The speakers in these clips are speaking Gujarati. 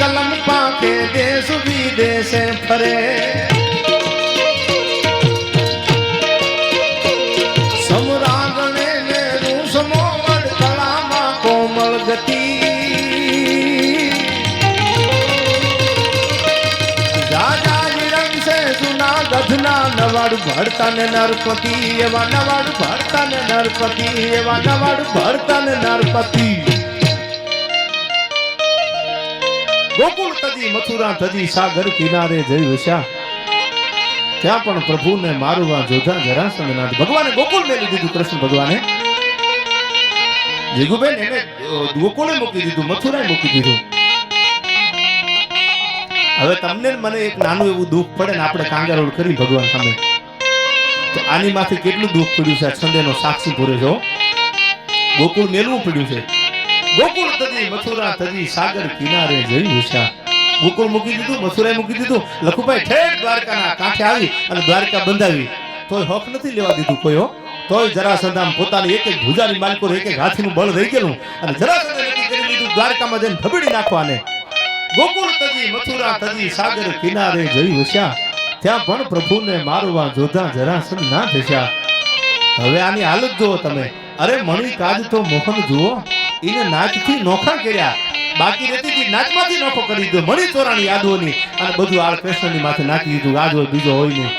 કલમ પાંખે દેશ વિદેશે ફરે સમરાગણે ને રૂસમો વડતળામાં કોમળ ગતિ ગધના નવાડું ભરતા ને નરપતિ એવા નવાડું ભરતા ને નરપતિ એવા નવાડું ભરતા ને નરપતિ ગોકુળ તજી મથુરા તજી સાગર કિનારે જઈ વસ્યા ત્યાં પણ પ્રભુને મારવા જોધા જરાસંઘ નાથ ભગવાને ગોકુળ મેલી દીધું કૃષ્ણ ભગવાને જીગુબેન એને ગોકુળે મૂકી દીધું મથુરાએ મૂકી દીધું હવે તમને મને એક નાનું એવું દુઃખ પડે ને આપણે કાંગારોળ કરી ભગવાન સામે તો આની માંથી કેટલું દુઃખ પડ્યું છે છંદેનો સાક્ષી પૂરે છો ગોકુળ મેલવું પડ્યું છે ગોકુળ તજી મથુરા તજી સાગર કિનારે જઈ વસ્યા ગોકુળ મૂકી દીધું મથુરાએ મૂકી દીધું લખુભાઈ ઠેઠ દ્વારકાના કાંઠે આવી અને દ્વારકા બંધાવી તોય હક નથી લેવા દીધું કોઈ તોય જરાસંધામ પોતાની એક એક ભુજાની માલિકો એક એક હાથીનું બળ રહી ગયેલું અને જરાસંધે નક્કી કરી લીધું દ્વારકામાં જઈને ધબડી નાખવાને ગોકુળ તજી મથુરા તજી સાગર કિનારે જઈ વસ્યા ત્યાં પણ પ્રભુને મારવા જોધા જરાસંઘ ના થયા હવે આની હાલત જુઓ તમે અરે મણી કાજ તો મોહન જુઓ એને નાચથી નોખા કર્યા બાકી રહેતી નાચમાંથી નોખો કરી દીધો મણી ચોરાણી યાદોની અને બધું આળ કૃષ્ણની માથે નાખી દીધું આજ હોય બીજો હોય નહીં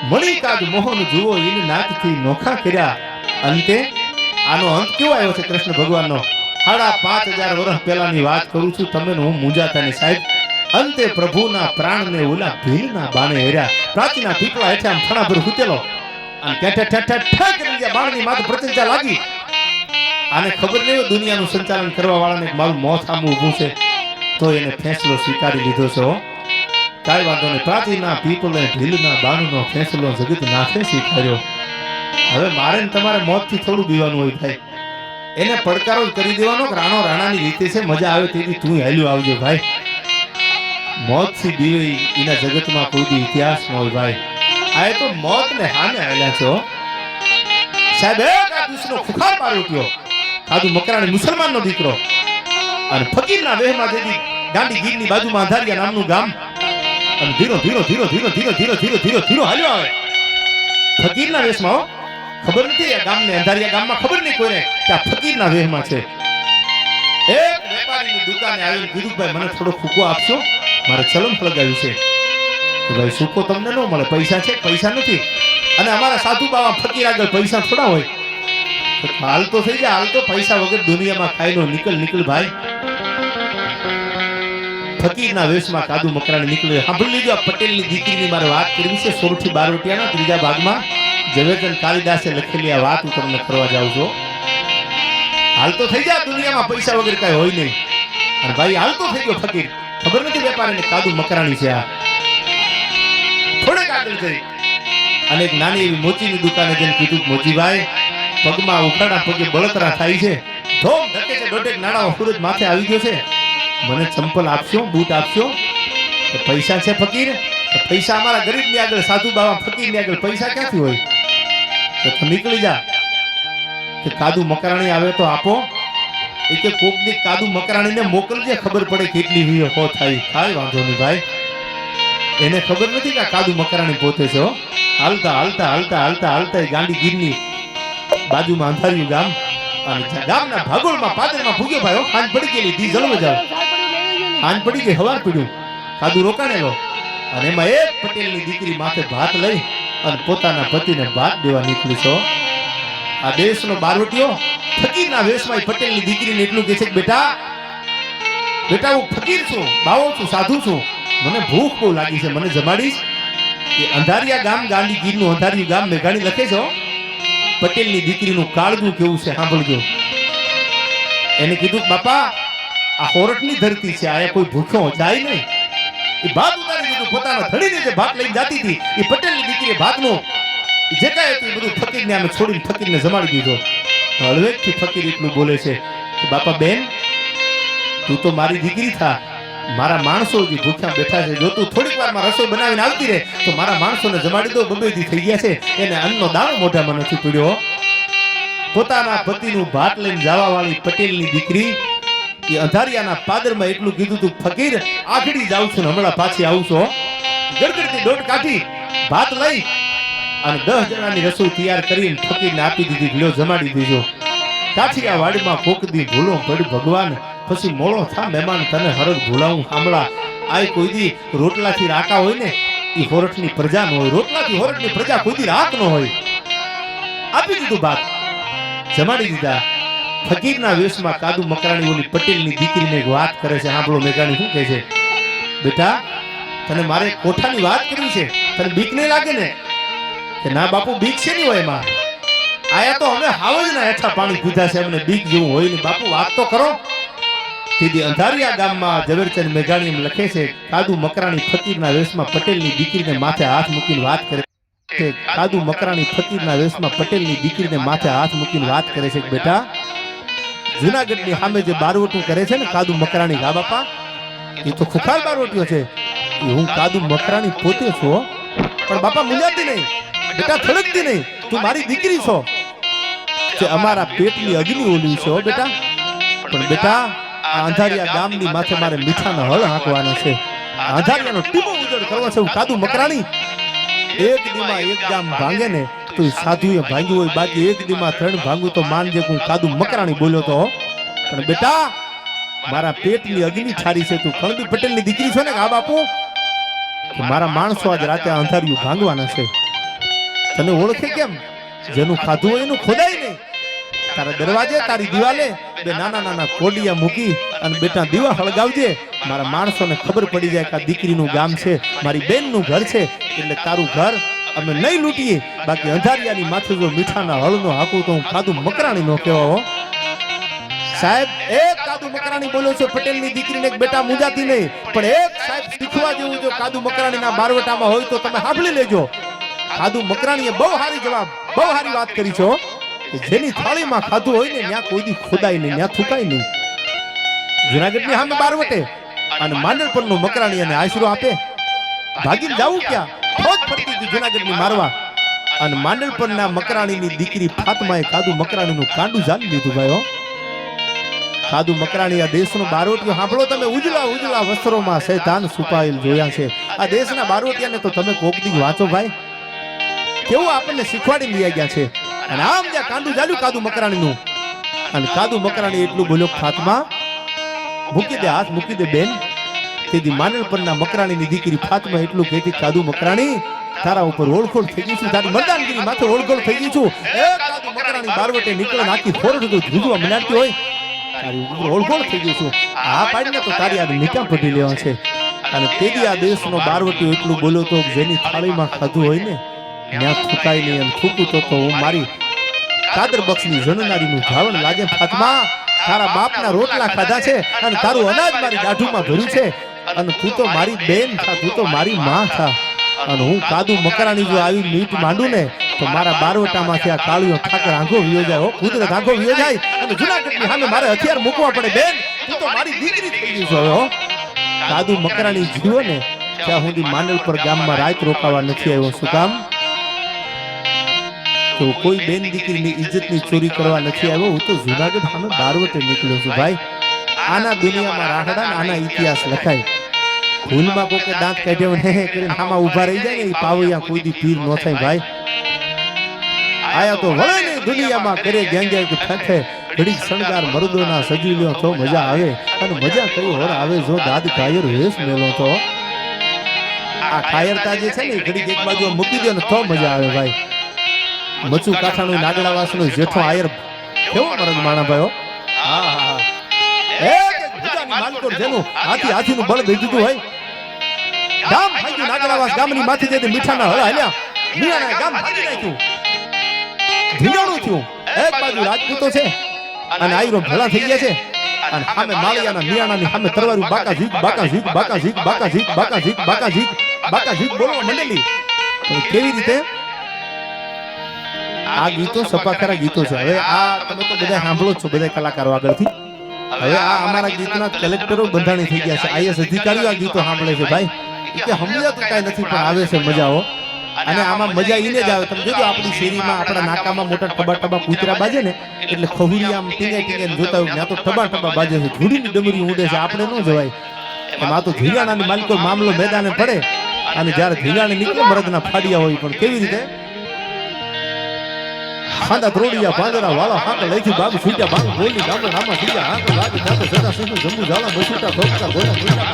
મણી કાજ મોહન જુઓ એને નાચથી નોખા કર્યા અંતે આનો અંત કેવો આવ્યો છે કૃષ્ણ ભગવાનનો 5,500 વર્ષ પહેલાની વાત કરું છું તમે હું મૂંઝાતાની સાહેબ અંતે પ્રભુના પ્રાણને ઓલા ભીલના બાણે હેર્યા પ્રાચીના પીપળા હેઠે આમ ફણાભર હુતેલો અને ઠેઠ ઠેઠ કરી ગયા બાણની માથે પ્રતિંજા લાગી આને ખબર નહીં દુનિયાનું સંચાલન કરવા વાળાને મારું મોત સામે ઊભું છે તો એને ફેંસલો સ્વીકારી લીધો છે કાંઈ વાંધો નહીં પ્રાચીના પીપળે ભીલના બાણનો ફેંસલો જગત નાથે સ્વીકાર્યો હવે મારે ને તમારે મોતથી થોડું બીવાનું હોય ભાઈ એને પડકારો કરી દેવાનો રાણો રાણાની રીતે છે મજા આવે તેથી તું હેલ્યું આવજો ભાઈ મોતથી બીવે એના જગતમાં કોઈ ઇતિહાસ ન હોય ભાઈ આ તો મોત ને હાને હાલ્યા છો સાહેબ એક દુસરો ખુખાર માર ઉઠ્યો સાધુ મકરાણી મુસલમાનનો દીકરો અને ફકીરના વેહમાં જેથી ગાંડી ગીરની બાજુમાં અંધારિયા નામનું ગામ અને ધીરો ધીરો ધીરો ધીરો ધીરો ધીરો ધીરો ધીરો ધીરો હાલ્યો આવે ફકીરના વેશમાં ખબર નથી આ ગામને અંધારિયા ગામમાં ખબર નહીં કોઈને કે આ ફકીરના વેહમાં છે એક વેપારીની દુકાને આવીને કીધું ભાઈ મને થોડો ફૂકો આપશો મારે ચલમ લગાવ્યું છે તો ભાઈ સૂકો તમને ન મળે પૈસા છે પૈસા નથી અને અમારા સાધુ બાવા ફકીર આગળ પૈસા થોડા હોય હાલ તો થઈ જાય હાલ તો પૈસા વગર દુનિયામાં ખાઈ નો નીકળ ભાઈ ફકીરના વેશમાં કાદુ મકરાણી નીકળ્યો સાંભળી લીધો આ પટેલની દીકરીની મારે વાત કરવી છે 16 થી 12 રૂપિયાના ત્રીજા ભાગમાં ઝવેરચંદ કાલિદાસે લખેલી આ વાત હું તમને કરવા જાઉં છું હાલ તો થઈ જાય દુનિયામાં પૈસા વગર કઈ હોય નહીં અને ભાઈ હાલ તો થઈ ગયો ફકીર ખબર નથી વેપારીને કાદુ મકરાણી છે આ થોડેક આગળ જઈ અને એક નાની એવી મોચીની દુકાને જઈને કીધું મોચીભાઈ પગમાં ઉખાડા પગે બળતરા થાય છે ધોમ ધકે છે દોઢેક નાણાઓ સૂરજ માથે આવી ગયો છે મને ચંપલ આપશો બૂટ આપશો પૈસા છે ફકીર પૈસા અમારા ગરીબની આગળ સાધુ બાવા ફકીરની આગળ પૈસા ક્યાંથી હોય તો નીકળી જા કે કાદુ મકરાણી આવે તો આપો એ કે કોકની કાદુ મકરાણીને મોકલજે ખબર પડે કેટલી વીએ હો થાય કાંઈ વાંધો નહીં ભાઈ એને ખબર નથી કે કાદુ મકરાણી પોતે છે હાલતા હાલતા હાલતા હાલતા હાલતા ગાંડી ગીરની બાજુમાં અંધાર્યું ગામ અને ગામના ભાગોળમાં પાદરમાં ભૂગ્યો ભાઈ હાંજ પડી ગયેલી દી જલવે જાવ હાંજ પડી ગઈ હવાર પડ્યું કાદુ રોકાણેલો અને એમાં એક પટેલની દીકરી માથે ભાત લઈ અને પોતાના પતિને ભાત દેવા નીકળી છો આ દેશનો બારવટીયો ફકીરના વેશમાં પટેલની દીકરીને એટલું કહે છે કે બેટા હું ફકીર છું બાવો છું સાધુ છું મને ભૂખ બહુ લાગી છે મને જમાડીશ એ અંધારિયા ગામ ગાંધી ગીરનું અંધારિયું ગામ મેઘાણી લખે છો પટેલની દીકરીનું કાળજું કેવું છે સાંભળજો એને કીધું બાપા આ હોરઠની ધરતી છે આ કોઈ ભૂખ્યો જાય નહીં એ ભાત ઉતારી દીધું પોતાના ધડીને જે ભાત લઈને જાતી હતી એ પટેલની દીકરીએ ભાતનું જે કાંઈ હતું એ બધું ફકીરને આમે છોડીને ફકીરને જમાડી દીધો હળવેકથી ફકીર એટલું બોલે છે કે બાપા બેન તું તો મારી દીકરી થા મારા માણસો જે ભૂખ્યા બેઠા છે જો તું થોડીક વારમાં રસોઈ બનાવીને આવતી રહે તો મારા માણસોને જમાડી દો બબેદી થઈ ગયા છે એને અન્નનો દાણો મોઢામાં નથી પડ્યો પોતાના પતિનું ભાત લઈને જવા વાળી પટેલની દીકરી એ અંધારિયાના પાદરમાં એટલું કીધું તું, ફકીર આખડી જાઉં છું, હમણાં પાછી આવું છું. ગડગડતી દોટ કાઢી ભાત લઈ અને 10 જણાની રસોઈ તૈયાર કરીને ફકીરને આપી દીધી. લ્યો જમાડી દીધો. કાઠિયા વાડીમાં કોકદી ભૂલો પડી ભગવાન, પછી મોળો થા મહેમાન, તને હરખ ભૂલાવું સાંભળા. આ કોઈ દી રોટલાથી રાકા હોય ને એ હોરઠની પ્રજા ન હોય, રોટલાથી હોરઠની પ્રજા કોઈ દી રાક ન હોય. આપી દીધું ભાત, જમાડી દીધા. ફકીરના વેશમાં કાદુ મકરાણી ઓલી પટેલની દીકરીને એક વાત કરે છે. સાંભળો મેઘાણી શું કહે છે? બેટા તને મારે કોઠાની વાત કરવી છે, તને બીક નહીં લાગે ને? કે ના બાપુ બીક છે નહીં હોય એમાં, આયા તો અમે હાવજના હેઠા પાણી પીધા છે, અમને બીક જેવું હોય ને. બાપુ વાત તો કરો. તેથી અંધારિયા ગામમાં ઝવેરચંદ મેઘાણી એમ લખે છે, કાદુ મકરાણી ફકીરના વેશમાં પટેલની દીકરીને માથે હાથ મૂકીને વાત કરે છે. કાદુ મકરાણી ફકીરના વેશમાં પટેલની દીકરીને માથે હાથ મૂકીને વાત કરે છે કે બેટા જુનાગઢની સામે જે બારવટું કરે છે ને કાદુ મકરાણી, ગા બાપા એ તો ખુખાર બારવટીઓ છે. હું કાદુ મકરાણી પોતે છું, પણ બાપા મુંજાતી નહીં, બેટા થડકતી નહીં, તું મારી દીકરી છો. જે અમારા પેટની અગ્નિ ઓલી છે બેટા, પણ બેટા આ અંધારિયા ગામની માથે મારે મીઠાના હળ હાંકવાના છે, અંધારિયાનો ટીમો ઉજળ કરવો છે. કાદુ મકરાણી એક દીમાં એક ગામ ભાંગે ને તો સાધુએ ભાંગ્યું હોય, બાકી એક દીમાં 3 ભાંગું તો માનજે હું કાદુ મકરાણી બોલ્યો તો. પણ બેટા મારા પેટની અગ્નિ ઠારી છે, તું કણબી પટેલની દીકરી છો ને? હા બાપુ, મારા માણસો આજ રાતે અંધારિયું ભાંગવાના છે. તને ઓળખે કેમ? જેનું ખાધું હોય એનું ખોદાય નહીં. તારા દરવાજે તારી દિવાલે બે નાના નાના કોડિયા મૂકી અને બેટા દીવા હળગાવજે. મારા માણસોને ખબર પડી જાય કે આ દીકરીનું ગામ છે, મારી બેનનું ઘર છે, એટલે તારું ઘર અમે નહીં લૂંટીએ. બાકી અંધારિયાની માથે જો મીઠાના હળનો હાકું તો હું કાદુ મકરાણી નો કહેવો. સાહેબ એક કાદુ મકરાણી બોલ્યો છે પટેલની દીકરીને, બેટા મુંજાતી નહીં, પણ એક સાહેબ શીખવા જેવું જો કાદુ મકરાણીના બારવટામાં હોય તો તમે સાંભળી લેજો. કાદુ મકરાણીએ બહુ સારી જવાબ, બહુ સારી વાત કરી છો. જેની થાળીમાં ખાધું હોય ને ત્યાં કોઈ દી ખોદાય નહીં, ત્યાં થૂકાય નહીં. જુનાગઢની સામે બારવટે અને માંડલપરનો મકરાણી અને આશરો આપે. ભાગીને જાવું ક્યાં? ફોજ ફરતી હતી જુનાગઢની મારવા, અને માંડલપરના મકરાણીની દીકરી ફાતમાએ કાદુ મકરાણીનું કાંડું જાળી લીધું. ભાઈઓ કાદુ મકરાણી આ દેશનો બારવટીયો. સાંભળો તમે, ઉજળા ઉજળા વસ્ત્રોમાં શૈતાન છુપાયેલ જોયા છે. આ દેશના બારવટીયાને તો તમે કોક દી વાંચો ભાઈ, કેવું આપણને શીખવાડી લઈ ગયા છે. અને આમ જ્યાં કાંડું જાલ્યું કાદુ મકરાણીનું, અને કાદુ મકરાણી એટલું બોલ્યો, ફાતમા મૂકી દે, હાથ મૂકી દે બેન. તેથી માંડલપરના મકરાણીની દીકરી ફાતમા એટલું કહેતી, કાદુ મકરાણી તારા ઉપર ઓળખોળ થઈ ગઈ છું, તારી મરદાનગીરી માથે ઓળખોળ થઈ ગઈ છું. એ કાદુ મકરાણી બારવટે નીકળે નાખી ફોરડ તો ધ્રુજવા મનાડતી હોય, તારી ઉપર ઓળખોળ થઈ ગઈ છું. આ પાડીને તો તારી આ નિકામ પડી લેવા છે. અને તેથી આ દેશનો બારવટીયો એટલું બોલ્યો તો, જેની થાળીમાં ખાધું હોય ને ત્યાં થૂકાય નહીં, અને થૂકું તો હું મારી કાદર બક્ષની જણનારીનું ધાવણ લાગે. ફાતમા તારા બાપના રોટલા ખાધા છે અને તારું અનાજ મારી દાઢુમાં ભર્યું છે, અને તું તો મારી બેન થા, તું તો મારી માં થા. અને હું કાદુ મકરાણી જો આવી મીટ માંડું ને તો મારા બારવટામાંથી આ કાળિયો ઠાકર આંખો વિયો જાય, કુદરત આંખો વિયો જાય, અને જુનાગઢની સામે મારે હથિયાર મૂકવા પડે. બેન તું તો મારી દીકરી થઈ ગઈ છો. હવે કાદુ મકરાણી જીવો ને ત્યાં સુધી માંડલપર ગામમાં રાત રોકાવા નથી આવ્યો. શું કામ? તો કોઈ બેન દીકરીની ઇજ્જતની ચોરી કરવા નથી આવ્યો. હું તો જુનાગઢ સામે બારવટે નીકળ્યો છું. ભાઈ આના દુનિયામાં રાહડા, આના ઇતિહાસ લખાય. ભૂલમાં કોકે દાંત કાઢ્યો ને કરીને આમાં ઊભા રહી જાય ને, એ પાવૈયા કોઈ દી પીર ન થાય. ભાઈ આયા તો વળે ને દુનિયામાં કરે ગેંગે કે ફેંફે ઘડી શણગાર મર્દોના સજી લ્યો તો મજા આવે, અને મજા કઈ હોર આવે જો દાદ કાયર વેશ મેલો તો. આ કાયરતા જે છે ને ઘડી એક બાજુ મૂકી દો ને તો મજા આવે. ભાઈ મચુ કાઠાનું નાગડા વાસનો જેઠો આયર કેવો મરદ માણા ભાઈઓ. હા હા હા, એક ભુજાની માલકોર જેનું હાથીનું બળ દઈ દીધું હોય. ગામ ભાગ્યું નાગડાવાસ ગામની માથી જેથી મીઠાના હળા હલ્યા, મિયાના ગામ ભાગી નાખ્યું, ધીંગાણું થયું. એક બાજુ રાજપૂતો છે અને આયરો ભેળા થઈ ગયા છે, અને સામે માળિયાના મિયાણાની સામે તરવારું બાકા ઝીક બાકા ઝીક બાકા ઝીક બાકા ઝીક બાકા ઝીક બાકા ઝીક બાકા ઝીક બોલવા મંડેલી. કેવી રીતે? આ ગીતો સપાખરા ગીતો છે. હવે આ તમે તો બધા સાંભળો છો, બધા કલાકારો આગળથી. હવે આ અમારા ગીતના કલેક્ટરો બંધાણી થઈ ગયા છે, આઈએસ અધિકારીઓ આ ગીતો સાંભળે છે. ભાઈ કે સમજાતું કાંઈ નથી, પણ આવે છે મજાઓ. અને આમાં મજા ઈને જ આવે. તમે જોજો આપણી શેરીમાં આપણા નાકામાં મોટા ટબા ટબા કૂતરા બાજે ને એટલે ખહુરી આમ ટીંગાઈ ટીંગાઈને જોતા હોય ત્યાં તો ટબા ટબા બાજે છે. ઘોડીની ડમરી ઉડે છે. આપણે ન જવાય. એમાં તો ધીંગાણાની માલિકો મામલો મેદાને પડે અને જ્યારે ધીંગાણે નીકળે મરદના ફાડિયા હોય પણ કેવી રીતે ખાંડા ત્રોડિયા પાંદરા વાળા હાંક લઈથી બાબુ છૂટ્યા બાબુ બોલી ગામડા રામા ઠીયા હાંક લાગે જાતો સદા સિંહ જંબુ ઝાલા બસુટા ઠોકતા ગોલા ગોલા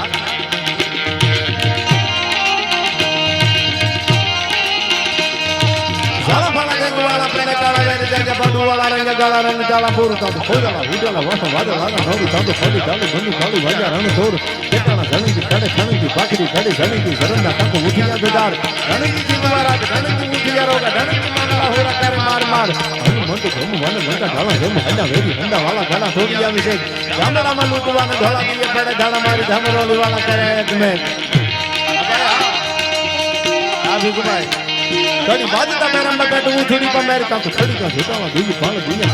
ઝાલા ફાલા ગંગવાળા પ્રેણે કાળા વેરે જાજા બાંધવાળા રંગ ગાળા રંગ જાળા બોર તાતો ખોજાલા ઉડેલા વાસો વાદળ વાગા નોડી તાતો ફોડી ચાલે બંદુ કાળું વાજા રણ થોડ કેટાણા જણીથી કાડે ખાણીથી પાખડી કાડે જણીથી શરણના કાકો ઉઠીયા જોદાર રણજી જીવારા રણજી ઉઠીયા રોગા રણજી માનલા હોરા કરે માર માર મંતો ધમ વન મંતા ઢાળા જેમ હંડા વેરી હંડા વાળા ગાળા થોડી આવી છે ગામડામાં લૂંટવાને ઢોળા દીએ પડે ઢાળા મારી ધામરોલી વાળા કરે એક મેં આ ભીખુભાઈ કડી બાજતા મેરમ બેઠું ઉછળી પર મેર કાકો છડી કા જોતાવા બીજી પાળ દીએ